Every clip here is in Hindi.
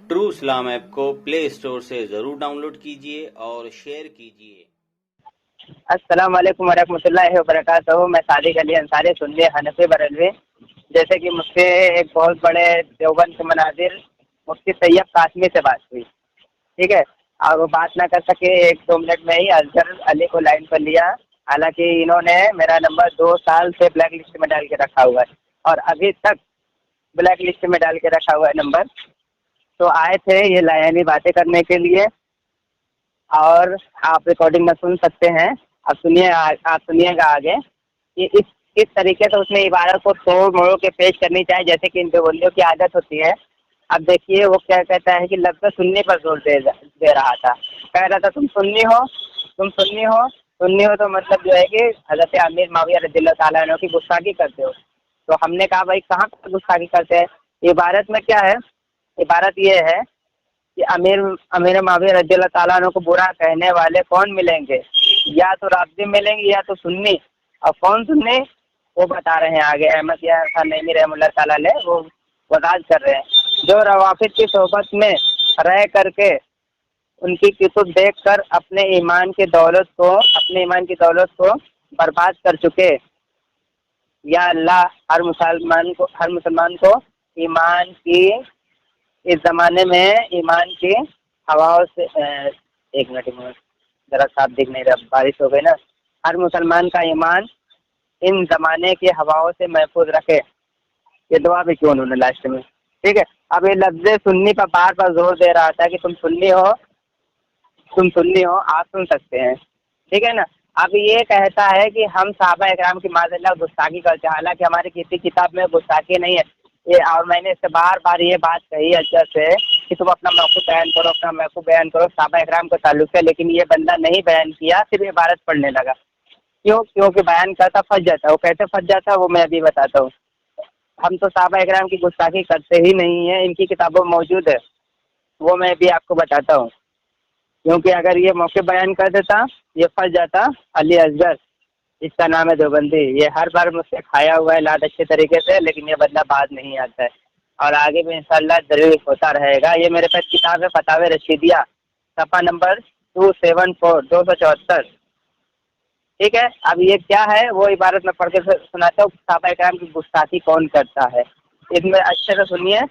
ट्रू इस्लाम ऐप को प्ले स्टोर से ज़रूर डाउनलोड कीजिए और शेयर कीजिए। अस्सलाम वालेकुम वरहमतुल्लाहि वबरकातुहू। मैं सादिक अली अंसारी सुन्नी हनफी बरेलवी। जैसे कि मुझसे एक बहुत बड़े देवबंद के मनाजिर मुफ्ती तैयब कासमी से बात हुई, ठीक है। और वो बात ना कर सके, 1-2 मिनट में ही अजहर अली को लाइन पर लिया। हालांकि इन्होंने मेरा नंबर 2 साल से ब्लैक लिस्ट में डाल के रखा हुआ है और अभी तक ब्लैक लिस्ट में डाल के रखा हुआ है नंबर। तो आए थे ये लायानी बातें करने के लिए और आप रिकॉर्डिंग में सुन सकते हैं। अब सुनिए, आप सुनिएगा आगे कि किस तरीके से उसने इबारत को तोड़ मोड़ के पेश करनी चाहिए, जैसे कि इन देवबंदियों की आदत होती है। अब देखिए वो क्या कहता है कि लफ्ज़ सुन्नी पर जोर दे रहा था। कह रहा था तुम सुन्नी हो, तुम सुन्नी हो। सुन्नी हो तो मतलब जो है कि हज़रत अमीर माविया रज़ियल्लाहु ताला अन्हु की गुस्ताखी करते हो। तो हमने कहा भाई कहाँ पर गुस्ताखी करते हैं, इबारत में क्या है। इबारत ये है कि अमीर अमीर माविया रज़ियल्लाहु ताला अन्हु को बुरा कहने वाले कौन मिलेंगे, या तो राफ़िज़ी मिलेंगे या तो सुन्नी। और कौन सुन्नी वो बता रहे हैं आगे, अहमद या खान नईमी रहमतुल्लाह ताला अलैह वो वज़ाहत कर रहे हैं। जो रवाफ़िद की सोहबत में रह करके उनकी कुतुब देख कर अपने ईमान की दौलत को बर्बाद कर चुके। या अल्लाह हर मुसलमान को ईमान की इस ज़माने में ईमान की हवाओं से एक मिनट ज़रा साफ दिख नहीं रहा, बारिश हो गई ना। हर मुसलमान का ईमान इन ज़माने की हवाओं से महफूज रखे। ये दुआ भी क्यों उन्होंने लास्ट में, ठीक है। अब ये लफ्ज़ सुन्नी पर बार बार जोर दे रहा था कि तुम सुन्नी हो, तुम सुन्नी हो, आप सुन सकते हैं, ठीक है ना। अब ये कहता है कि हम सहाबा इकराम की माज़अल्लाह गुस्ताखी करते हैं, हालांकि हमारी किसी किताब में गुस्ताखी नहीं है ये। और मैंने इससे बार बार ये बात कही अजहर से कि तुम अपना मौक़िफ़ बयान करो, अपना मौक़िफ़ बयान करो सहाबा इकराम के ताल्लुक़ से, लेकिन ये बंदा नहीं बयान किया, सिर्फ इबारत पढ़ने लगा। क्योंकि बयान करता फंस जाता है। वो कैसे फंस जाता है वो मैं अभी बताता हूँ। हम तो सहाबा इकराम की गुस्ताखी करते ही नहीं है, इनकी किताबों में मौजूद है, वो मैं भी आपको बताता हूँ। क्योंकि अगर ये मौके बयान कर देता ये फंस जाता। अली असगर इसका नाम है देवबंदी, ये हर बार मुझसे खाया हुआ है लाद अच्छे तरीके से, लेकिन ये बंदा बात नहीं आता है और आगे भी इंशाल्लाह दलील होता रहेगा। ये मेरे पास किताब है फतावे रशीदिया, सफ़ा नंबर 274, ठीक है। अब ये क्या है वो इबारत में पढ़ के सुनाता हूँ, सहाबा इकराम की गुस्ताखी कौन करता है। इसमें अच्छे से सुनिए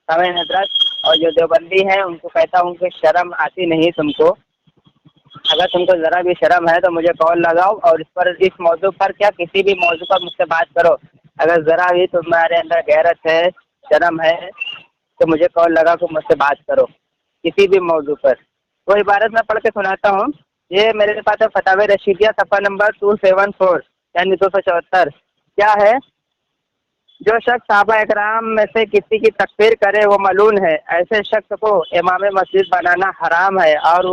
समय हजरत। और जो देवबंदी हैं उनको कहता हूँ कि शर्म आती नहीं तुमको, अगर तुमको ज़रा भी शर्म है तो मुझे कॉल लगाओ और इस मौजू पर क्या किसी भी मौजू पर मुझसे बात करो। अगर ज़रा भी तुम्हारे अंदर गैरत है, शर्म है, तो मुझे कॉल लगा कर मुझसे बात करो किसी भी मौजू पर। वो इबारत में पढ़ के सुनाता हूँ। ये मेरे पास है फतावे रशीदिया, सफ़ा नंबर 274 यानी 274। क्या है, जो शख्स सहाबा इकराम में से किसी की तकफीर करे वो मलून है, ऐसे शख्स को इमाम मस्जिद बनाना हराम है और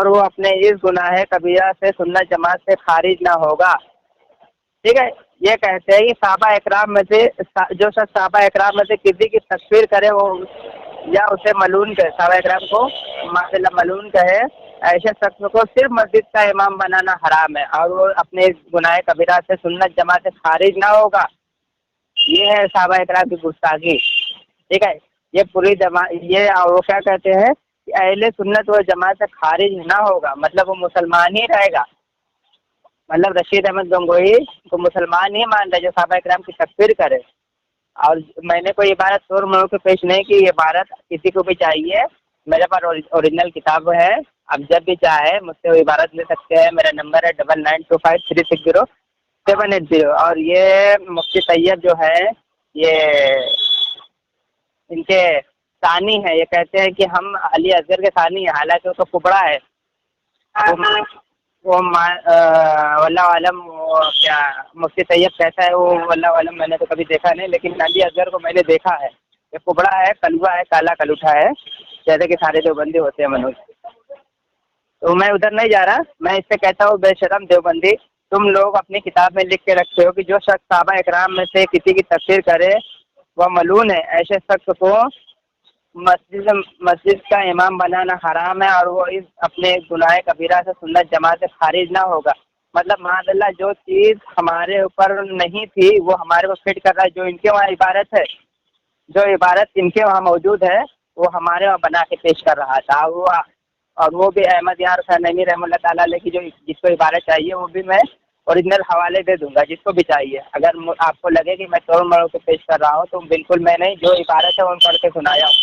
वो अपने इस गुनाह कबीरा से सुन्नत जमात से खारिज ना होगा, ठीक है। ये कहते हैं कि सहाबा इकराम में से जो शख्स सहाबा इकराम में से किसी की तकफीर करे वो या उसे मलून कहे, सहाबा इकराम को माशाल्लाह मलून कहे, ऐसे शख्स को सिर्फ मस्जिद का इमाम बनाना हराम है और वो अपने इस गुनाह कबीरा से सुन्नत जमात से खारिज ना होगा। ये है सहाबा इकराम की गुस्ताखी, ठीक है। ये पूरी ये और वो क्या कहते हैं कि अहले सुन्नत व जमात से खारिज ना होगा, मतलब वो मुसलमान ही रहेगा। मतलब रशीद अहमद गंगोही को मुसलमान ही मान रहे जो सहाबा इकराम की तकफीर करे। और मैंने कोई इबारत तोड़ मोड़ के पेश नहीं की, ये इबारत किसी को भी चाहिए मेरे पास ओरिजिनल किताब है। आप जब भी चाहे मुझसे वो इबारत ले सकते हैं। मेरा नंबर है 9925360780। और ये मुफ्ती तैयब जो है ये इनके सानी है। ये कहते हैं कि हम अली असगर के सानी है, हालांकि वो तो कुबड़ा है। वो वल्लाह आलम, वो क्या मुफ्ती तैयब कैसा है वो वल्लाह आलम, मैंने तो कभी देखा नहीं, लेकिन अली असगर को मैंने देखा है। ये कुबड़ा है, कलुआ है, काला कलूठा है, जैसे कि सारे देवबंदी होते हैं मनुष्य। तो मैं उधर नहीं जा रहा, मैं इससे कहता हूँ बेशरम देवबंदी, तुम लोग अपनी किताब में लिख के रखते हो कि जो शख्स सहाबा इकराम में से किसी की तकफीर करे वह मलून है, ऐसे शख्स को मस्जिद का इमाम बनाना हराम है और वो इस अपने गुनाह कबीरा से सुन्नत जमात से खारिज ना होगा। मतलब माज़अल्लाह जो चीज़ हमारे ऊपर नहीं थी वो हमारे को फिट कर रहा है। जो इनके वहाँ इबारत है, जो इबारत इनके वहाँ मौजूद है वो हमारे वहाँ बना के पेश कर रहा था। वो और वो भी अहमद यार नईमी रहमतुल्लाह ताला अलैह की जो जिसको इबारत चाहिए वो भी मैं ओरिजिनल हवाले दे दूंगा जिसको भी चाहिए। अगर आपको लगे कि मैं तोड़ मरोड़ के पेश कर रहा हूँ तो बिल्कुल मैं नहीं, जो इबारत है वो पढ़ के सुनाया हूँ।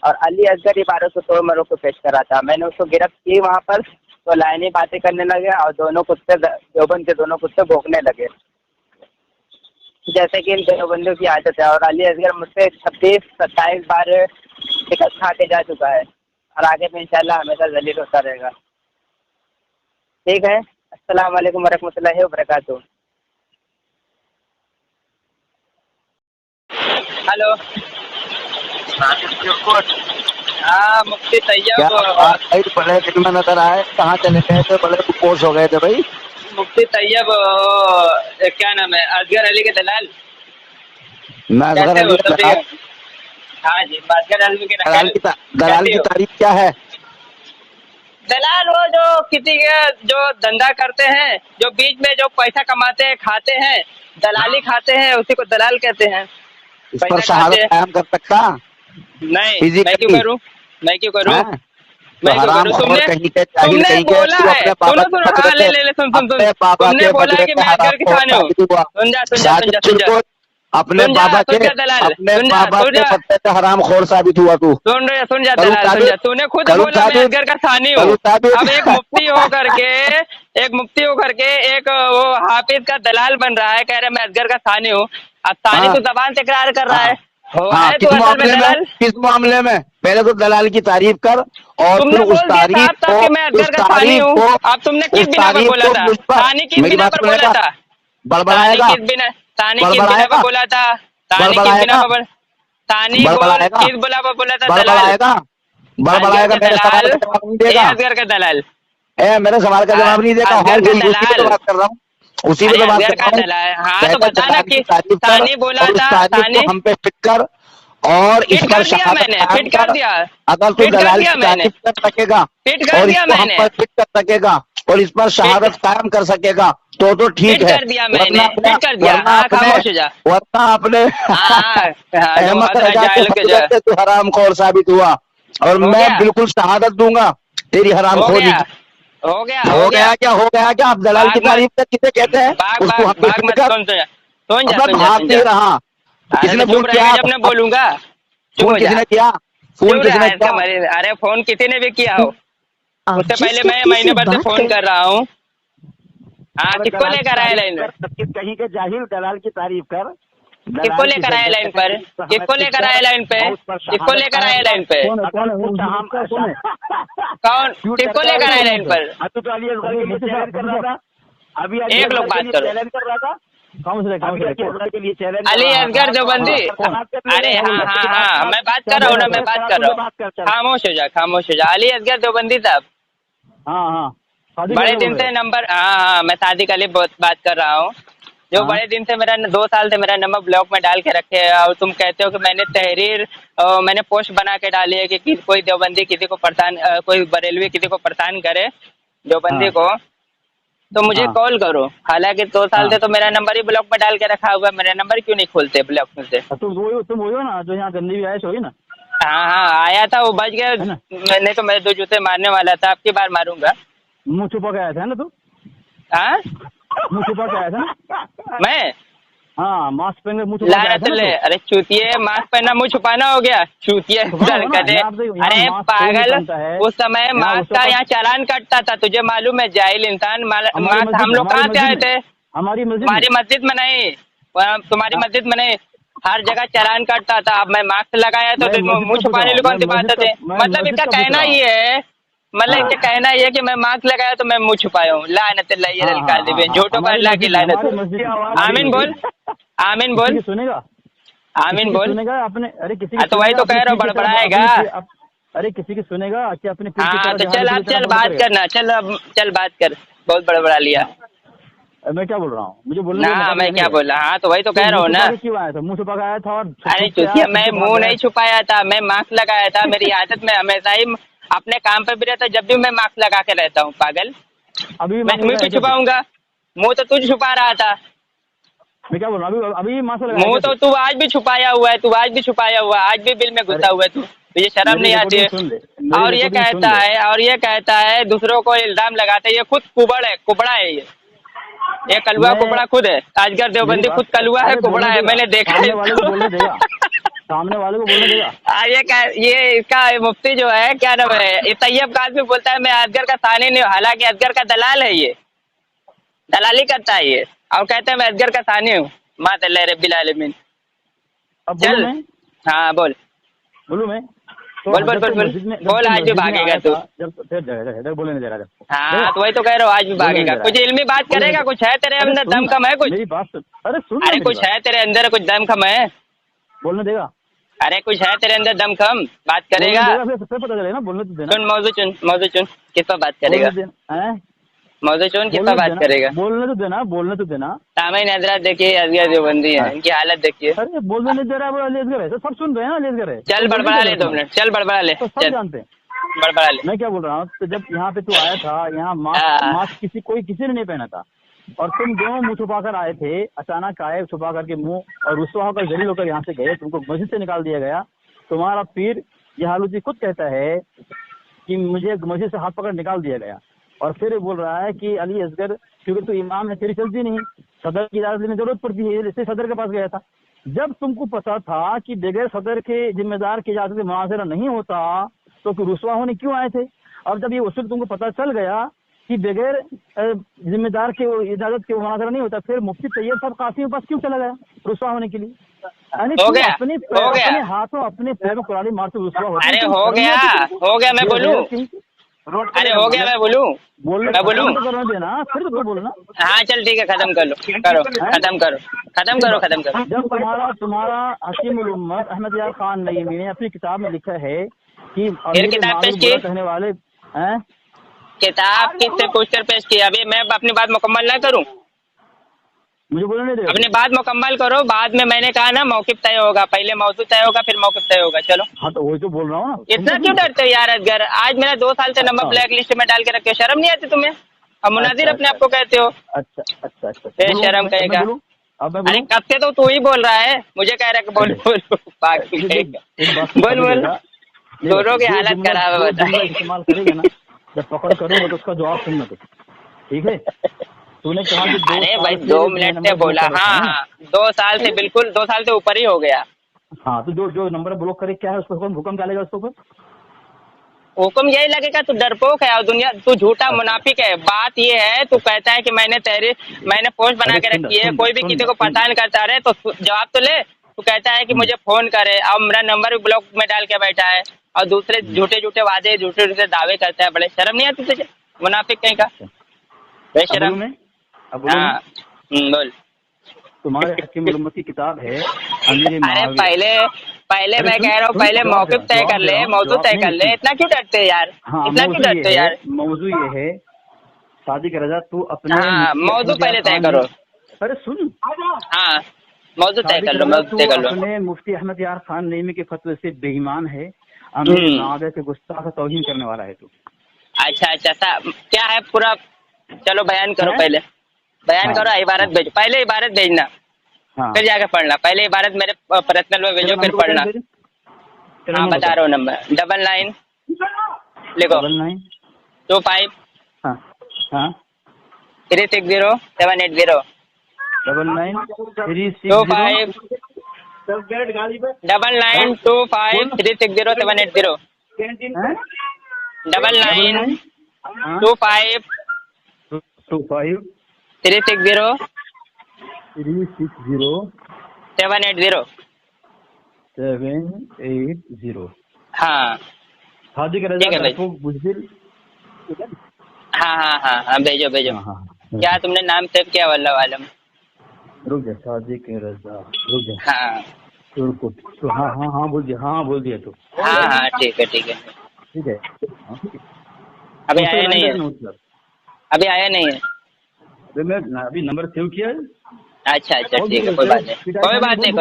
और अली असगर इबारत को तोड़ मरोड़ के पेश करा था। मैंने उसको गिरफ्त की वहाँ पर, तो लाइनी बातें करने लगे और दोनों कुत्ते देवबंद के दोनों कुत्ते भौंकने लगे, जैसे कि इन देवबंदियों की आदत है। और अली असगर मुझसे 26-27 बार शिकस्त खा के जा चुका है और आगे भी इंशाल्लाह हमेशा जलील होता रहेगा। ठीक है, अस्सलाम वालेकुम वरहमतुल्लाहि वबरकातुहू। हेलो, हाँ मुफ्ती क्या तैयब, बात भाई, बड़े दिन में नजर आए, कहाँ चले गए थे, बड़े पोस्ट हो गए थे भाई। मुफ्ती तैयब क्या नाम है, असगर अली के दलाल मैं असगर कैसे अली हो? का सब ठीक दलाल। है? हाँ जी, असगर अली के दलाल दलाल की दलाल कैसे की हो? तारीफ क्या है? दलाल वो जो किसी के जो धंधा करते हैं, जो बीच में जो पैसा कमाते हैं, खाते हैं, दलाली खाते हैं, उसी को दलाल कहते हैं। इस पर पैसा खाते शहादत हैं। कायम कर सकता नहीं, मैं क्यों फिजिकली करूं? मैं क्यों करूं? है? तो मैं क्यों हराम करूं? खोर तुमने कहीं के, जाहिल तुमने कहीं के, बोला तू है, अपने बाबा सुनो के सुनो, हाँ बदले ले से ले ले, सुन सुन सुन, अपने बाबा तुमने के बोला है बदले कि से मैं हराम असगर की खोर शान हूँ। साबित हुआ। सुन जा सुन जा सुन जा साजिद सुन जा चिरकुट अपने सुन जा बाबा सुन के जा दलाल, अपने सुन जा बाबा सुन के जा पत्ते से हराम खोर साबित हुआ तू। सुन जा करूं दलाल, सुन जा। साबित? तूने खुद करूं बोला मैं साबित? असगर का सानी हूँ। करूं साबित? अब एक मुफ्ती होकर के एक वो हाफिज का दलाल बन रहा है, कह रहे मैं असगर का सानी हूँ। अब सानी हाँ तो जबान से इकरार कर रहा हाँ है, हो हाँ, है किस तू असल में मामले में? दलाल? किस मामले में? पहले तो दलाल की तारीफ कर और फिर तुमने उस बोल दिया तारीफ साहब तब को कि मैं असगर उस का सानी तारीफ हूँ। को अब तुमने किस उस बिना पर तारीफ बोला को था? मुझ पर, सानी किस मेरी बिना बात पर बोला सुनेगा? था? बड़बड़ाएगा? सानी किस बिना पर बड़बड़ाएगा? बोला था? सानी किस बिना बड़बड़ाएगा? पर बोला? सानी बोल बड़बड़ाएगा? किस बोला पर बोला था दलाल? बड़बड़ाएगा? असगर बड़बड़ाएगा? का मेरे सवाल दलाल, का जवाब नहीं ए देगा? असगर का दलाल, मेरे सवाल का जवाब नहीं देगा? हाँ, असगर का उसी पे तो दलाल, बात कर रहा हूँ, उसी पे अरे तो बात असगर कर का रहा हूँ। दलाल। हाँ तो पहले बताना दलाल कि की तारीफ कर सानी बोला और उस था। तारीफ को सानी हम पे फिट कर और इस फिट पर कर दिया शहादत मैंने, कायम फिट कर कर। दिया, अगर तू फिट कर दलाल दिया की मैंने, तारीफ कर सकेगा फिट कर और दिया इसको हम मैंने, पर फिट कर सकेगा और इस पर फिट शहादत कायम कर सकेगा तो ठीक फिट है। कर दिया वरना मैंने, अपने फिट कर दिया। वरना हाँ अपने खामोश हो जा। वरना अपने हाँ हाँ, जो अहमद हद है रजा के जाहिल के जो फजल से तू हराम खोर साबित हुआ और हो मैं गया, बिल्कुल शहादत दूंगा तेरी हराम हो खोरी गया, की। हो गया, हो हो गया। गया क्या? हो गया क्या? आप दलाल की भाग मत, तारीफ कर किसे कहते हैं? भाग उसको भाग हम पे भाग फिट मत, कर। सुन जा अपना सुन जा भाग सुन नहीं जा। रहा। अरे किसने तो फोन चुप किया? रहेगा जब मैं बोलूंगा, चुप फोन हो जा। किसने किया? फोन क्यों रहा किसने है इसका किया? मरीज? अरे फोन किसी ने भी किया हो, आप उससे जिस पहले मैं व्यक्ति महीने से भर से बात फोन कर कर रहा हूँ। हाँ अबे किसको दलाल की लेकर आए तारीफ लाइन कर, पर? कहीं के जाहिल दलाल की तारीफ कर। किसको दलाल लेकर किसे आए लाइन कहते पर? हैं? इसको हमें किसको फिट लेकर कर आए लाइन पे? और उस पर किसको शहादत लेकर कायम आए कर। लाइन पे? अगर कुछ हम कौन? क्यों किसको डरता लेकर है? आए लाइन पर? तू तो अली असगर के लिए चैलेंज कर रहा था। अभी अली एक लोग असगर के बात लिए करो। चैलेंज कर रहा था। अभी अली असगर के लिए चैलेंज कर अली रहा असगर था। देवबंदी। अरे हाँ हाँ हाँ, मैं बात कर रहा हूँ ना, मैं बात कर रहा हूँ। खामोश हो जा, खामोश हो जा। अली असगर देवबंदी साहब, हाँ हाँ, बड़े दिन से नंबर, हाँ हाँ, मैं सादिक अली बात कर रहा हूँ। जो हाँ। बड़े दिन से मेरा 2 साल से मेरा नंबर ब्लॉक में डाल के रखे है और तुम कहते हो कि मैंने तहरीर मैंने पोस्ट बना के डाली है कि कोई देवबंदी किसी को परेशान, कोई बरेलवी किसी को परेशान करे देवबंदी हाँ। को, तो मुझे हाँ। कॉल करो। हालांकि 2 साल हाँ। से तो मेरा नंबर ही ब्लॉक में डाल के रखा हुआ है, मेरा नंबर क्यों नहीं खोलते ब्लॉक में से? तुम वही हो ना जो यहाँ गंदी भी आया सो ना? हाँ हाँ आया था, वो बच गया। है ना? नहीं तो मैं 2 जूते मारने वाला था, अब की बार मारूंगा। मुंह छुपा के आया था ना तू? हाँ मुंह छुपा के आया था ना? मैं हाँ, मास्क पहन के मुंह छुपा के आया लानत था ना ले, तू? अरे चूतिए, मास्क पहनना मुंह छुपाना हो गया? चूतिए हरकतें। अरे पागल, उस समय मास्क का यहाँ चालान कटता था, तुझे मालूम है जाहिल इंसान। मास्क हम लोग कहाँ से आए थे? हमारी तुम्हारी मस्जिद में नहीं, तुम्हारी मस्जिद में नहीं, हर जगह चालान कटता था। अब मैं मास्क लगाया तो मुंह छुपाने की कौन सी बात है? मतलब इसका कहना ये है, मतलब इसका कहना ये है कि मैं मास्क लगाया तो मैं मुंह छुपाया हूँ। लानत अल्लाह, झूठों पर अल्लाह की लानत। आमीन बोल, आमीन बोल, सुनेगा? आमीन बोल। सुनेगा अपने? अरे किसी तो वही तो कह रहा हूँ, बड़बड़ाएगा। अरे किसी की सुनेगा कि अपने? हाँ तो चल, अब चल बात करना, चल अब चल बात कर, बहुत बड़बड़ा लिया। मैं क्या बोल रहा हूँ? मुझे बोलने ना मैं क्या बोला? हाँ तो वही तो कह रहा हूँ ना। क्यों आया था? मुंह छुपा के आया था? और अरे चूतिया, मैं मुंह नहीं छुपाया था, मैं मास्क लगाया था। मेरी आदत में हमेशा ही अपने काम पे भी रहता, जब भी मैं मास्क लगा के रहता हूँ। पागल, अभी मैं तुम्हें क्यों छुपाऊंगा? मुंह तो तू छुपा रहा था। मैं क्या बोल रहा हूँ? अभी मास्क मुंह तो तू आज भी छुपाया हुआ है, तू आज भी छुपाया हुआ है, आज भी बिल में घुसा हुआ है तू। तुझे शर्म नहीं आती है? और ये कहता है दूसरों को इल्जाम लगाते, ये खुद कुबड़ा है ये कलुआ कुबड़ा खुद है। अजगर देवबंदी खुद कलुआ है, कुबड़ा है, मैंने देखा है। सामने वाले को बोलने देगा। ये इसका मुफ्ती जो है, क्या नाम है, ये तैयब काज़मी बोलता है मैं अजगर का सानी नहीं हूँ, हालांकि अजगर का दलाल है, ये दलाली करता है ये, और कहता है मैं अजगर का सानी हूँ। मातल्लाह रब्बिल आलमीन। अब चल हाँ बोल मैं बोल आज भी भागेगा तू। बोलने नहीं दे रहा। हाँ तो वही तो कह रहा हूँ, आज भी भागेगा। कुछ इल्मी बात करेगा? कुछ है तेरे अंदर दम खम है कुछ? मेरी बात सुन। अरे सुन, अरे कुछ है तेरे अंदर, कुछ दम खम है? बोलने देगा? अरे कुछ है तेरे अंदर दम खम? बात करेगा? सबसे पता चलेगा ना, बोलने तो देना। सुन मौजू चुन किस पर बात करेगा? मौजू चुन किस पर बात करेगा? बोलने तो देना। सामने हजरात देखिए, अजगर देवबंदी है, इनकी हालत देखिए। अरे बोलने नहीं दे रहा है, अजगर है, सब सुन रहे हैं ना, अजगर है। चल बड़बड़ा ले 2 मिनट, चल बड़बड़ा ले, सब जानते हैं, बड़बड़ा ले। मैं क्या बोल रहा हूँ, तो जब यहाँ पे तू आया था, यहाँ मास्क किसी ने नहीं पहना था, और तुम दोनों मुंह छुपा कर आए थे, अचानक आए छुपा करके मुंह, और रुस्वा होकर जलील होकर यहाँ से गए, तुमको मस्जिद से निकाल दिया गया। तुम्हारा पीर यहालूजी खुद कहता है कि मुझे मस्जिद से हाथ पकड़ निकाल दिया गया, और फिर बोल रहा है कि अली असगर क्योंकि तू इमाम है तेरी चलती नहीं, सदर की इजाजत लेने जरूरत पड़ती है, इसलिए सदर के पास गया था। जब तुमको पता था कि बगैर सदर के जिम्मेदार की इजाजत से मुनाजरा नहीं होता तो रुस्वा होने क्यों आए थे? और जब ये उस वक्त तुमको पता चल गया कि बगैर जिम्मेदार के इजाजत के मुनाजरा नहीं होता, फिर मुफ्ती तैयब साहब कासिम के पास क्यों चला गया रुस्वा होने के लिए? अपने हाथों अपने पैरों कुरानी मारते रुस्वा होता। अरे हो गया मैं बोलूं? अरे हो गया मैं बोलूं? मैं बोलूं? देना फिर तो बोलना। हाँ चल ठीक है, खत्म कर लो, खत्म करो। जब तुम्हारा हकीम उल उम्मत अहमद यार खान नईमी ने अपनी किताब में लिखा है कि किताब पेश की, कहने वाले हैं, किताब किससे पूछकर पेश की? अभी मैं अपनी बात मुकम्मल ना करूं? मुझे बोलने नहीं दे। अपनी बात मुकम्मल करो, बाद में मैंने कहा ना मौक़िफ़ तय होगा, पहले मौजू तय होगा फिर मौक़िफ़ तय होगा। चलो हाँ तो वही तो बोल रहा हूँ ना। इतना क्यों डरते हो यार अजगर? आज मेरा 2 साल से नंबर ब्लैक लिस्ट में डाल के रखे हो, शर्म नहीं आती तुम्हें? अब मुनाजिर अपने आप को कहते हो? अच्छा शर्म कहेगा। अरे कब से तो तू ही बोल रहा है, मुझे कह रहा है बोल दोनों की हालत खराब है। बता इस्तेमाल करेगा ना, जब पकड़ करूंगा तो उसका जवाब सुनना तो ठीक है। तूने कहा कि अरे भाई 2 मिनट से बोला। हाँ 2 साल से, बिल्कुल 2 साल से ऊपर ही हो गया। हाँ तो जो नंबर ब्लॉक करे क्या है, उस पर हुक्म क्या लगेगा? उसके ऊपर हुक्म यही लगेगा तू डरपोक है और दुनिया तू झूठा मुनाफिक है। बात ये है, तू कहता है कि मैंने पोस्ट बना के रखी है, कोई भी किसी को परेशान करता रहे तो जवाब तो ले। तू कहता है कि मुझे फोन करे और मेरा नंबर भी ब्लॉक में डाल के बैठा है, और दूसरे झूठे वादे झूठे दावे करता है। बड़े शर्म नहीं आती तुझे? मुनाफिक कहीं का, बेशरम। हाँ बोल। तुम्हारे हकीम उल उम्मत की किताब है अरे पहले मैं कह रहा हूँ, पहले मौक़िफ़ तय कर ले, मौजू तय कर ले। इतना क्यों डरते यार? इतना क्यों डरते यार? मौजू ये है शादी का रजा, तू अपने मौजू पहले तय करो। अरे सुन, हाँ मौजू तय कर लो, मौजू तय कर लो। अपने मुफ्ती अहमद यार खान नईमी के फतवे से बेईमान है, अमीर के गुस्ताख तौहीन करने वाला है तू। अच्छा क्या है पूरा? चलो बयान करो, पहले बयान करो, इबारत भेजो, पहले इबारत भेजना, फिर जाकर पढ़ना। पहले इबारत मेरे पर्सनल में भेजो, फिर पढ़ना। हाँ बता रहा हूँ नंबर, 99 लिखो, 25 360 780 99 25 360 780 99 25 360 780। हाँ शादी का रजा बुज़दिल। हाँ भेजो। क्या तुमने नाम सेव किया? वल्लाह आलम। रुक जा, शादी के रजा, रुक जा। हाँ बोल दिया तो। हाँ ठीक है। अभी आया नहीं है। मैं अभी नंबर सेव किया है। अच्छा ठीक है, कोई बात नहीं।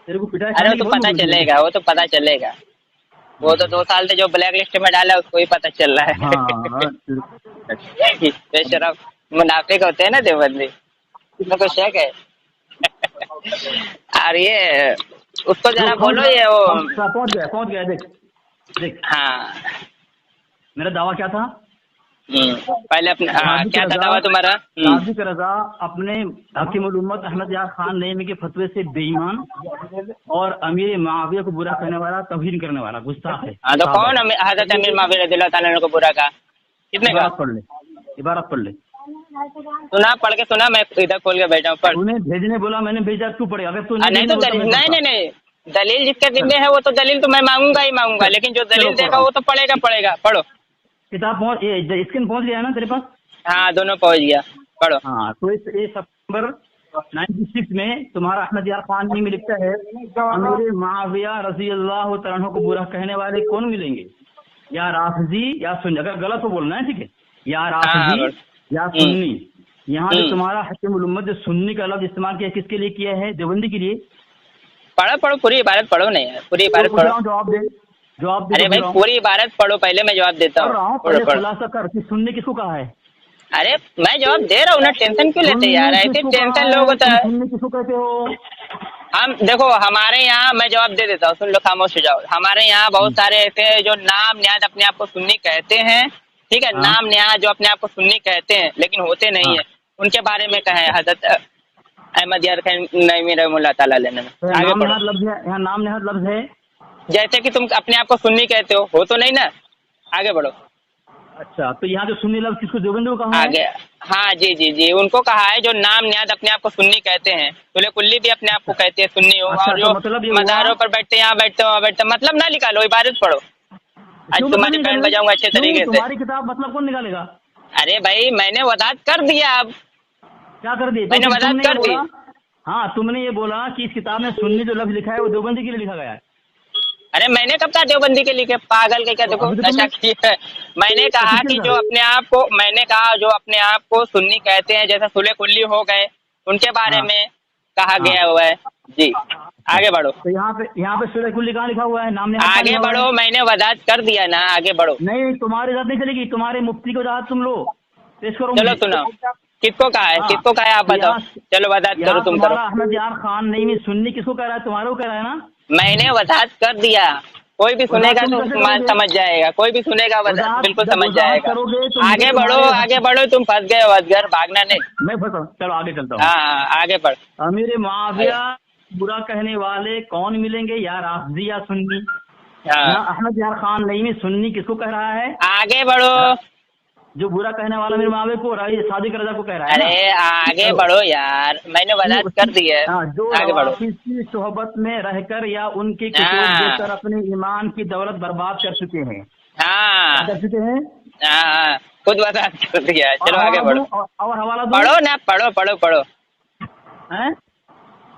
तेरे को पिटाई? अरे वो तो पता चलेगा, वो तो 2 साल से जो ब्लैक लिस्ट में डाला उसको ही पता चल रहा है। बेशरम मुनाफिक होते हैं ना देवबंदी, इसमें कोई शक है? और ये उसको जरा बोलो ये वो। पहुंच गया देख देख। हाँ मेरा दावा क्या था? पहले अपने क्या था दावा तुम्हारा? राजी का रजा अपने हकीमुल उम्मत अहमद यार खान नईमी के फतवे से बेईमान और अमीर मुआविया को बुरा कहने वाला, तौहीन करने वाला गुस्ताख है। हाँ तो कौन हजरत अमीर मुआविया रज़ियल्लाहु ताला अन्हु को बुरा कहा? कितने का? पढ़ ले, इबारत पढ़ ले। सुना, पढ़ के सुना, मैं इधर खोल के बैठा हूँ। पढ़। तूने भेजने बोला, मैंने भेजा, तू पढ़ेगा। अगर तू नहीं तो दलील, नहीं दलील जिसके जिम्मे है वो तो दलील तो मैं मांगूंगा ही मांगूंगा, लेकिन जो दलील देगा वो तो पढ़ेगा। पढ़ो। किताब पहुंच, स्क्रीन पहुंच गया ना तेरे पास? हाँ दोनों पहुंच गया। पढ़ो। हाँ तो इस सितंबर 96 में तुम्हारा अहमद यार खान में लिखता है, अमीर मुआविया रज़ियल्लाहु तआला अन्हु को बुरा कहने वाले कौन मिलेंगे? या राफिजी या सुन्नी। अगर गलत हो बोलना है, ठीक है? या राफिजी या सुन्नी। यहाँ पे तुम्हारा हकीमुल उम्मत जो सुन्नी का लफ्ज इस्तेमाल किया, किसके लिए किया है? देवबंदी के लिए। पढ़ो पूरी इबारत पढ़ो। नहीं पूरी इबारत पढ़ो। जवाब दे। अरे भाई पूरी इबारत पढ़ो, पहले मैं जवाब देता हूँ। खुलासा कर कि सुन्नी किसको कहा है? अरे मैं जवाब दे रहा हूँ ना, टेंशन क्यों लेते यार? ऐसे टेंशन लोग होता है। सुन्नी किसको कहते हो? हम देखो, हमारे यहाँ मैं जवाब दे देता हूँ, सुन लो, खामोश हो जाओ। हमारे यहाँ बहुत सारे ऐसे हैं जो नाम निहाद अपने आप को सुन्नी कहते हैं, ठीक है? नाम निहाद जो अपने आप को सुन्नी कहते हैं लेकिन होते नहीं है, उनके बारे में कहा है हजरत अहमद यार खान नईमी रहमतुल्लाह ताला अलैह ने। आगे बढ़ो। यहाँ नाम निहाद लफ्ज है, जैसे कि तुम अपने आप को सुन्नी कहते हो तो नहीं ना? आगे बढ़ो। अच्छा, तो यहाँ जो सुन्नी लफ्ज किसको? देवबंदी को कहा है? आगे हाँ जी उनको कहा है जो नाम निहाद अपने आप को सुन्नी कहते हैं। सुले कुल्ली भी अपने आप को कहते हैं सुन्नी हो। अच्छा, और जो मतलब मज़ारों पर बैठते हैं, यहाँ बैठते हो, बैठते, मतलब ना निकालो, इबारत पढ़ो। आज तुम्हारी बैंड बजाऊंगा अच्छे तरीके से। तुम्हारी किताब मतलब कौन निकालेगा? अरे भाई मैंने वजाहत कर दिया। अब क्या कर दी? मैंने वजाहत कर दी। हाँ, तुमने ये बोला कि इस किताब में सुन्नी जो लफ्ज लिखा है वो देवबंदी के लिए लिखा गया है। अरे मैंने कब कहा देवबंदी के लिए? पागल के क्या? देखो नशा की है। मैंने कहा कि जो अपने आप को, मैंने कहा जो अपने आप को सुन्नी कहते हैं, जैसे सुले कुल्ली हो गए, उनके बारे में कहा गया हुआ है जी। आगे बढ़ो। तो यहाँ पे सुले कुल्ली कहाँ लिखा हुआ है? नाम आगे बढ़ो, मैंने वजाहत कर दिया ना, आगे बढ़ो। नहीं, तुम्हारी वजाहत नहीं चलेगी, तुम्हारे मुफ्ती को वजाहत तुम लो, पेश करो। चलो सुनाओ, किसको कहा है? किसको कहा है आप बताओ। चलो वजाहत करो, तुम करो। अहमद यार खान नईमी सुन्नी किसको कह रहा है? तुम्हारे को कह रहा है ना? मैंने वजाहत कर दिया, कोई भी सुनेगा तो समझ जाएगा, कोई भी सुनेगा बिल्कुल समझ जाएगा। आगे बढ़ो, तुम फंस गए हो अजगर, भागना नहीं। मैं फंसा, चलो आगे चलता हूँ। हाँ आगे बढ़। अमीर मुआविया बुरा कहने वाले कौन मिलेंगे? या राफिजी या सुन्नी। अहमद यार खान नईमी सुन्नी किसको कह रहा है? आगे बढ़ो। जो बुरा कहने वाला मेरे मावे को सादिक रजा को कह रहा है। अरे आगे बढ़ो यार, मैंने वजाहत कर दी है। जो आगे बढ़ो। की सोहबत में रहकर या उनकी देकर अपने ईमान की दौलत बर्बाद कर चुके हैं। हाँ कर चुके हैं। हाँ खुद वजाहत कर दिया। चलो आगे बढ़ो। और हवाला पढ़ो ना, पढ़ो हैं?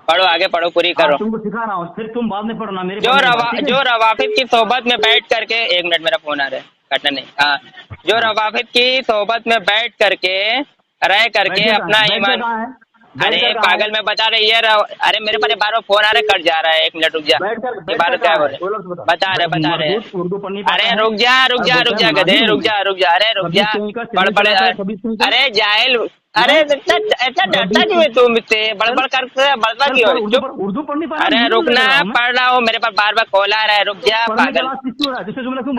पढ़ो, आगे पढ़ो, पूरी करो। तुमको सिखा रहा हूँ, फिर तुम बाद में पढ़ना। मेरे जो रवाफिद की सोहबत में बैठ करके, एक मिनट मेरा फोन आ रहा है, कटना नहीं। हाँ, जो रवाफिद की सोहबत में बैठ करके रह करके अपना ईमान। अरे पागल में बता रही है। अरे मेरे पर बार फोन आ रहा है, कट जा रहा है, एक मिनट रुक जा। बार क्या हो रहा है? बता रहे। अरे रुक जा गधे, रुक जा। अरे रुक जा, बड़बड़। अरे जाहिल, अरे ऐसा डरता क्यों है तुम? इससे बड़बड़ करते बड़बड़ क्यों? उर्दू पढ़नी। अरे रुकना, पढ़ रहा हूँ, मेरे पास बार बार कॉल आ रहा है, रुक जा पागल।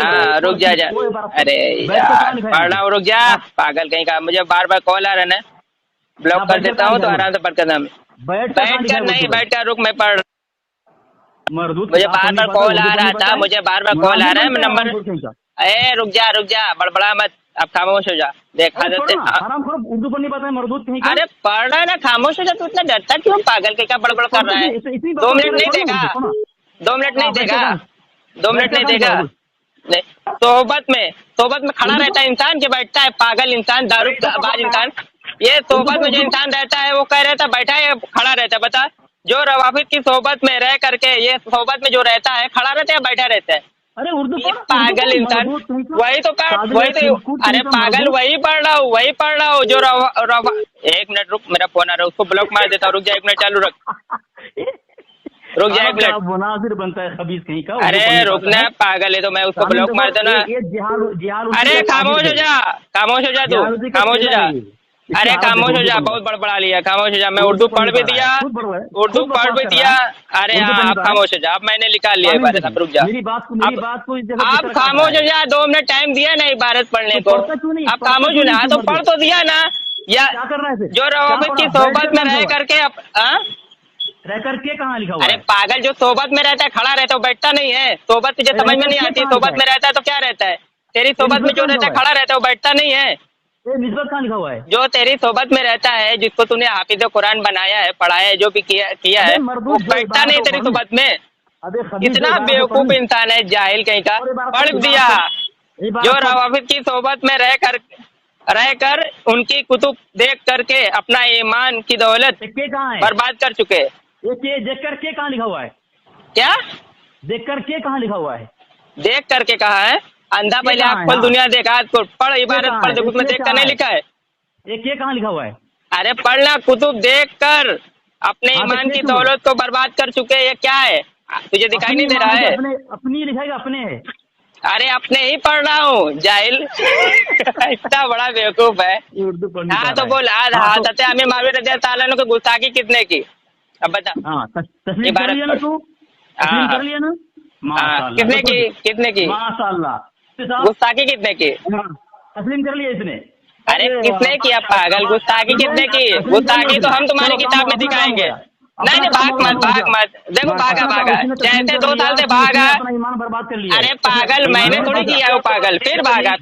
हाँ रुक जा। अरे यार पढ़ रहा हूँ, रुक जा पागल कहीं का। मुझे बार बार कॉल आ रहा है ना, ब्लॉक कर देता हूँ तो आराम से पढ़ कर। बैठ कर रुक, मैं पढ़। मुझे बार बार कॉल आ रहा था, नंबर। अरे रुक जा, बड़बड़ा मत, अब खामोश हो जा। देख उर्दू पढ़नी पता है मरदूत कहीं का? अरे पढ़ रहा है ना, खामोश हो जा। तू इतना डरता क्यों? पागल के क्या बड़बड़ कर रहा है? 2 मिनट नहीं देगा, 2 मिनट नहीं देगा। सोहबत में खड़ा रहता है इंसान के बैठता है पागल इंसान, दारूबाज इंसान। ये सोहबत में जो इंसान रहता है वो कह रहता है बैठा है, खड़ा रहता है। बता, जो रवाफिद की सोहबत में रह करके, ये सोहबत में जो रहता है खड़ा रहता है, बैठा रहता है। अरे उर्दू पागल इंसान, वही तो अरे पागल वही पढ़ रहा हूँ जो एक मिनट रुक, मेरा फोन आ रहा है, उसको ब्लॉक मार देता हूँ। रुक जा, 1 मिनट चालू रख। रुक जा 1 मिनट। मुनाजिर बनता है खबीस कहीं का। अरे रुकना पागल है तो मैं उसको ब्लॉक मार देना। अरे खामोश हो जा तू, खामोश हो जा। अरे खामोश हो जा, बहुत बड़बड़ा लिया, खामोश हो जा। मैं उर्दू पढ़ भी दिया, उर्दू पढ़ भी दिया। अरे हाँ, आप खामोश हो जा, अब मैंने निकाल लिया इबारत, अब रुक जा। मेरी बात को आप खामोश हो जा, 2 मिनट टाइम दिया ना इबारत पढ़ने को, आप खामोश हो जा। तो पढ़ तो दिया ना, या क्या कर रहा है? जो रवाफिद की सोहबत में रह करके रह करके कहाँ लिखा हुआ अरे है? पागल, जो सोहबत में रहता है खड़ा रहता है, वो बैठता नहीं है। सोहबत तुझे समझ में नहीं आती, सोहबत में रहता है तो क्या रहता है? तेरी सोहबत में जो रहता है खड़ा रहता है, वो बैठता नहीं है। ये निस्बत कहाँ लिखा हुआ है? जो तेरी सोहबत में रहता है, जिसको तूने हाफिज कुरान बनाया है, पढ़ाया है, जो भी किया है, वो बैठता नहीं तेरी सोहबत में। इतना बेवकूफ इंसान है, जाहिल कहीं का, पढ़ दिया। जो रवाफिद की सोहबत में रहकर उनकी कुतुब देख करके अपना ईमान की दौलत बर्बाद कर चुके। ये देख कर के कहाँ लिखा हुआ है? क्या देख कर के कहाँ लिखा हुआ है? देख करके कहा है? अंधा पहले आप खोल, दुनिया देखा, आज को पढ़, इबारत पढ़, देखो उसमें देख कर नहीं लिखा है। ये कहाँ लिखा हुआ है? अरे पढ़ना, कुतुब देख कर अपने ईमान की दौलत को बर्बाद कर चुके। ये क्या है, तुझे दिखाई नहीं दे रहा है? अपनी लिखाएगा, अपने है। अरे अपने ही पढ़ रहा हूँ, जाहिल। इतना बड़ा बेवकूफ है। हाँ तो बोल, हज़रत आमिर माविया रज़ियल्लाहु ताला अन्हु को गुस्ताखी कितने की, अब बता। तस्लीम कर लिया ना तू? तस्लीम कर लिया ना? कितने की? कितने की? माशाअल्लाह। गुस्ताखी कितने की? तस्लीम कर लिया इसने। अरे कितने की? अब पागल, गुस्ताखी कितने की? गुस्ताखी तो हम तुम्हारी किताब में दिखाएंगे। नहीं नहीं, भाग मत। देखो भागा, जैसे 2 साल से भागा। अरे पागल, मैंने थोड़ी किया वो, पागल। फिर भागा,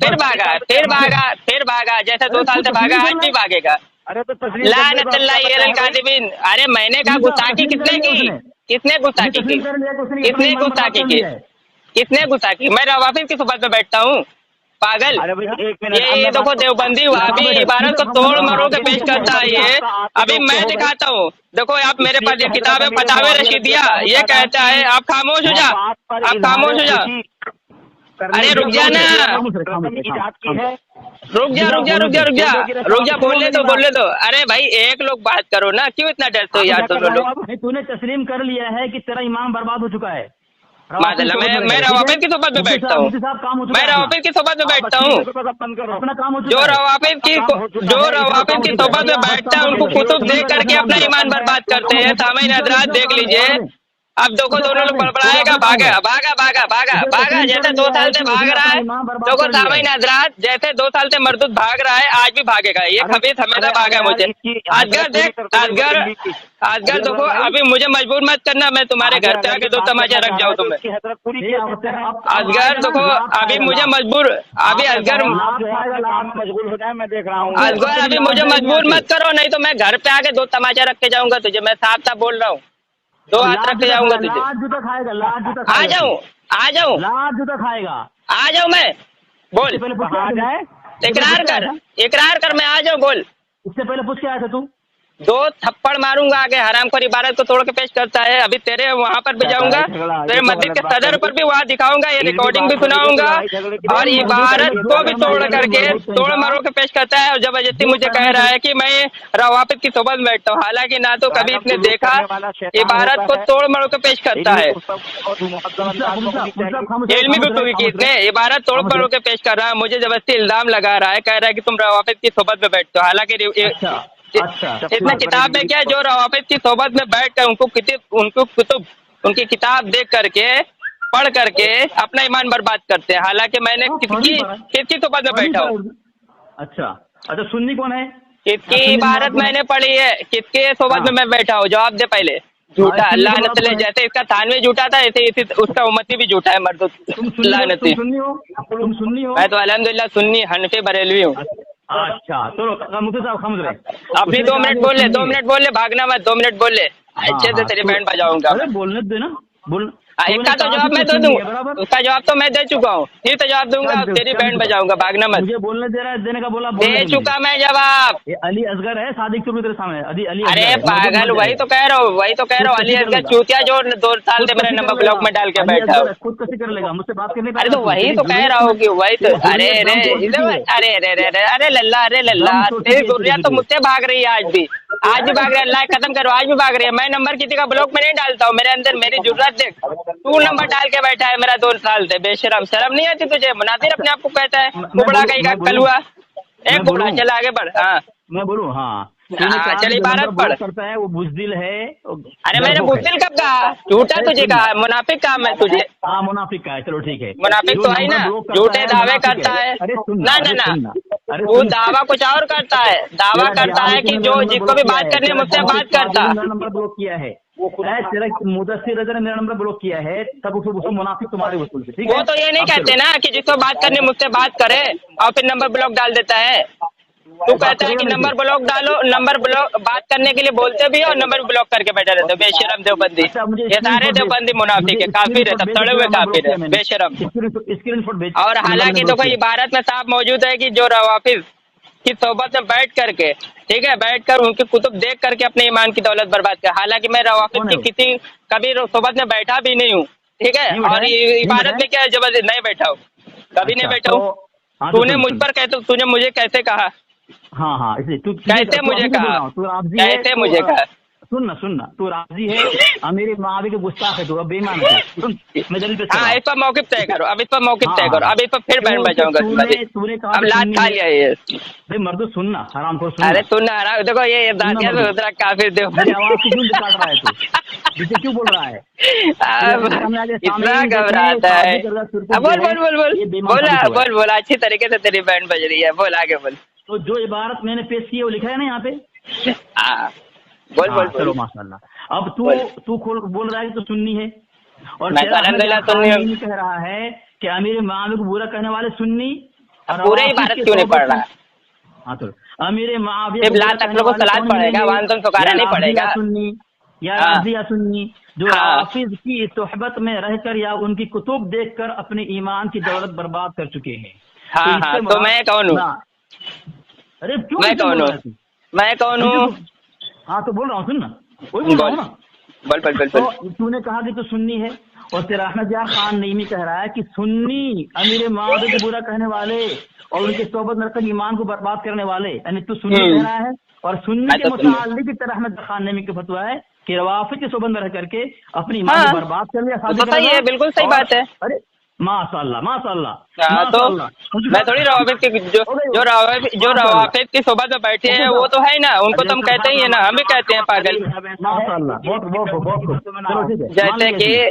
जैसे 2 साल से भागा, आज भी भागेगा। लानतुल्लाहि अलल काज़िबीन। अरे मैंने कहा गुस्ताखी कितने की? कितने गुस्ताखी की? कितने गुस्ताखी? मैं रवाफिद की सुबह में बैठता हूँ, पागल। ये देखो देवबंदी वहाबी इबारत को तोड़ मरोड़ के पेश करता है। ये अभी मैं दिखाता हूँ, देखो आप मेरे पास ये किताब है, फतावे रशीदिया, ये कहता है। आप खामोश हो जा, आप खामोश हो जा। अरे रुक जा ना, रुक जा, बोलने दो। अरे भाई एक लोग बात करो ना, क्यों इतना डरते हो यार तुम लोग? तूने तस्लीम कर लिया है कि तेरा ईमान बर्बाद हो चुका है। मैं रवाफिद की सोबत में बैठता हूँ, मैं रवाफिद की सोबत में बैठता हूँ। जो रवाफिद की सोबत में बैठता है, उनको कुतुब देख करके अपना ईमान बर्बाद करते हैं। सामईन हज़रात देख लीजिए, अब देखो दोनों लोग बड़बड़ाएगा, भागा, जैसे 2 साल से भाग रहा है। देखो सामईन हज़रात, जैसे 2 साल से मरदूद भाग रहा है, आज भी भागेगा। ये खबीस हमेशा भागा है मुझे। असगर देख, असगर देखो, अभी मुझे मजबूर मत करना, मैं तुम्हारे घर पे आके 2 तमाचा रख जाऊँ तुम्हें। असगर देखो, अभी मुझे मजबूर, अभी असगर मजबूर हो जाए, मैं देख रहा हूँ। असगर अभी मुझे मजबूर मत करो, नहीं तो मैं घर पे आके 2 तमाचा रख के जाऊंगा तुझे। मैं साफ बोल रहा हूँ, 2 हाथ रख के जाऊंगा तुझे। आ जाऊं, लाज जूता खाएगा। आ जाऊं मैं, बोल। इकरार कर, मैं आ जाऊं, बोल। इससे पहले पूछ के आया था तू? 2 थप्पड़ मारूंगा आगे, हराम खोर इबारत को तोड़ के पेश करता है। अभी तेरे वहाँ पर भी जाऊंगा, तेरे मस्जिद के सदर पर भी वहाँ दिखाऊंगा, ये रिकॉर्डिंग भी सुनाऊंगा, और इबारत को भी तोड़ मरोड़ के पेश करता है। और जबरदस्ती मुझे कह रहा है कि मैं रवाफिद की सोबत में बैठता हूँ, हालांकि ना तो कभी इसने देखा, इबारत को तोड़ मरोड़ के पेश करता है। इल्मी गुफ्तगू की इसने, इबारत तोड़ मरोड़ के पेश कर रहा है, मुझे जबरदस्ती इल्जाम लगा रहा है, कह रहा है कि तुम रवाफिद की सोबत में बैठते हो। हालांकि इसमें किताब में क्या है, जो रवाफिद की सोबत में बैठ कर उनको कुतुब, उनकी किताब देख करके, पढ़ करके अपना ईमान बर्बाद करते हैं। हालांकि मैंने किसकी सोबत में बैठा हूँ? अच्छा, सुन्नी कौन है? किसकी इबारत मैंने पढ़ी है, किसके सोबत में मैं बैठा हूँ? जवाब दे पहले। झूठा, अल्लाह न चले, जैसे इसका थानवी झूठा था, ऐसे उसका उम्मती भी झूठा है मर्दूद। अल्लाह न चले। तुम सुन्नी हो? मैं तो अल्हम्दुलिल्लाह सुन्नी हनफी बरेलवी हूँ। अच्छा, चलो मुफ्ती साहब समझ रहे। अपनी 2 मिनट बोल ले, भागना मत, 2 मिनट बोल ले, अच्छे से तेरी बैंड बजाऊंगा। अरे बोलने दे ना, बोल। इसका तो जवाब मैं दे दूँ, उसका जवाब तो मैं दे चुका हूँ, फिर तो जवाब दूंगा, तेरी बैंड बजाऊंगा, भागना मत। मुझे बोलने दे रहा है, देने का बोला, दे चुका मैं जवाब। अली असगर है, सादिक चुप तेरे सामने, अली। अरे पागल, वही तो कह रहा हूँ, अली असगर चूतिया जो 2 साल से मेरे नंबर ब्लॉक में डाल के बैठा हो। खुद कैसे कर लेगा, मुझसे बात करने। अरे तो वही तो कह रहा हूँ कि वही तो। अरे लल्ला, तेरी दुनिया तो मुझसे भाग रही है, आज भी भाग रही है। अल्लाह खत्म करो, आज भी भाग रही है। मैं नंबर किसी का ब्लॉक में नहीं डालता हूँ, मेरे अंदर मेरी जरूरत देख, तू नंबर डाल के बैठा है मेरा 2 साल से, बेशरम, शर्म नहीं आती तुझे? मुनादिर अपने आप को कहता है, कुबड़ा कहीं का कलुआ, एक कुबड़ा। चल आगे बढ़। हाँ, मैं बोलूँ, हाँ हाँ, चल इबारत पढ़। करता है वो बुज़दिल है। अरे मैंने बुज़दिल कब कहा? झूठा तुझे कहा, मुनाफिक कहा मैं तुझे। हाँ मुनाफिक का है, चलो ठीक है। मुनाफिक तो है ना, झूठे दावे करता है। ना ना ना, वो दावा कुछ और करता है, दावा करता है कि जो जिसको भी बात करनी है मुझसे बात करता। मेरा नंबर ब्लॉक किया है, तेरा मुदस्सिर रज़ा ने मेरा नंबर ब्लॉक किया है, तब उसको मुनाफिक तुम्हारे वसूल से, ठीक है। वो तो ये नहीं कहते ना कि जिसको बात करनी है मुझसे बात करे और फिर नंबर ब्लॉक डाल देता है। तू कहता है कि नंबर ब्लॉक डालो, नंबर ब्लॉक बात करने के लिए बोलते भी और नंबर ब्लॉक करके बैठे रहते हो, बेशरम देवबंदी। ये सारे देवबंदी मुनाफिक है, काफिर है, सब सड़े हुए काफिर है, बेशरम। और हालांकि देखो इबारत में साफ मौजूद है कि जो रवाफिज की सोबत में बैठ करके, ठीक है, बैठकर उनकी कुतुब देख करके अपने ईमान की दौलत बर्बाद कर। हालांकि मैं रवाफिज की किसी कभी सोबत में बैठा भी नहीं हूँ, ठीक है। और इबारत में क्या जबरदस्ती नहीं बैठा हूँ, कभी नहीं बैठा हूँ। तूने मुझ पर कैसे, तूने मुझे कैसे कहा? हाँ हाँ, इसलिए तू कैसे मुझे कहा, कैसे मुझे कहा? सुनना, तू राजी है, मेरे मावी के गुस्ताख है, तू अब बेईमान है। सुन, मैं जल्दी पे हाँ, इस पर मौक़िफ़ तय करो, अब इस पर मौक़िफ़ तय करो, अब इस पर फिर बैंड बजाऊंगा। तूने कहा अब लात खा लिया ये भाई मर्दो, सुनना हराम को, सुनना। अरे सुनना हराम, देखो ये दादिया काफिर दे आवाज क्यों काट रहा है तू, जिसे क्यों बोल रहा है? इतना घबराता है। बोल, अच्छी तरीके से तेरी बैंड बज रही है, बोल आगे बोल। तो जो इबारत मैंने पेश की है वो लिखा है ना यहाँ पे। बोल। चलो माशाल्लाह। अब तू बोल रहा है कि तो सुन्नी है, और मैं सुन्नी कह रहा है कि अमीर माविया को बुरा कहने वाले सुन्नी। पूरे इबारत क्यों नहीं पढ़ रहा? हाँ तो अमीर माविया को सलाद पढ़ेगा, वांतम सुकारा नहीं पढ़ेगा। सुन्नी या राजी या सुन्नी, जो हाफिज की सोहबत में रहकर या उनकी कुतुब देखकर अपने ईमान की दौलत बर्बाद कर चुके हैं। हाँ, तो मैं कौन हूँ? अरे क्यों, मैं कौन हूँ? हाँ तो बोल रहा हूँ, सुन ना, बोल। तो तूने कहा कि तू सुन्नी है, और तेरा अहमद यार खान नईमी कह रहा है कि सुन्नी अमीर माविया को बुरा कहने वाले और उनके सोबत में रहकर ईमान को बर्बाद करने वाले, यानी तू सुन्नी कह रहा है। और सुन्नी के मुतालिक की तरह अहमद खान नईमी का फतवा है कि रवाफिज के सोबत में रह करके अपनी ईमान को बर्बाद कर लिया। बिल्कुल सही बात है। अरे माशाल्लाह। तो मैं थोड़ी रवाफिज की जो रवाफिज की सोबत में बैठे हैं वो तो है ना, उनको तुम कहते ही है ना, हम भी कहते हैं पागल।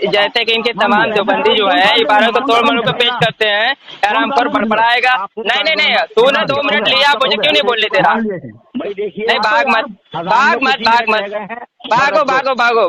जैसे कि इनके तमाम देवबंदी जो है इबारत को तोड़ मरोड़ कर पेश करते हैं, आराम पर बड़बड़ाएगा। नहीं, तूने 2 मिनट लिया, मुझे क्यों नहीं बोल लेते? नहीं, भाग मत, भागो।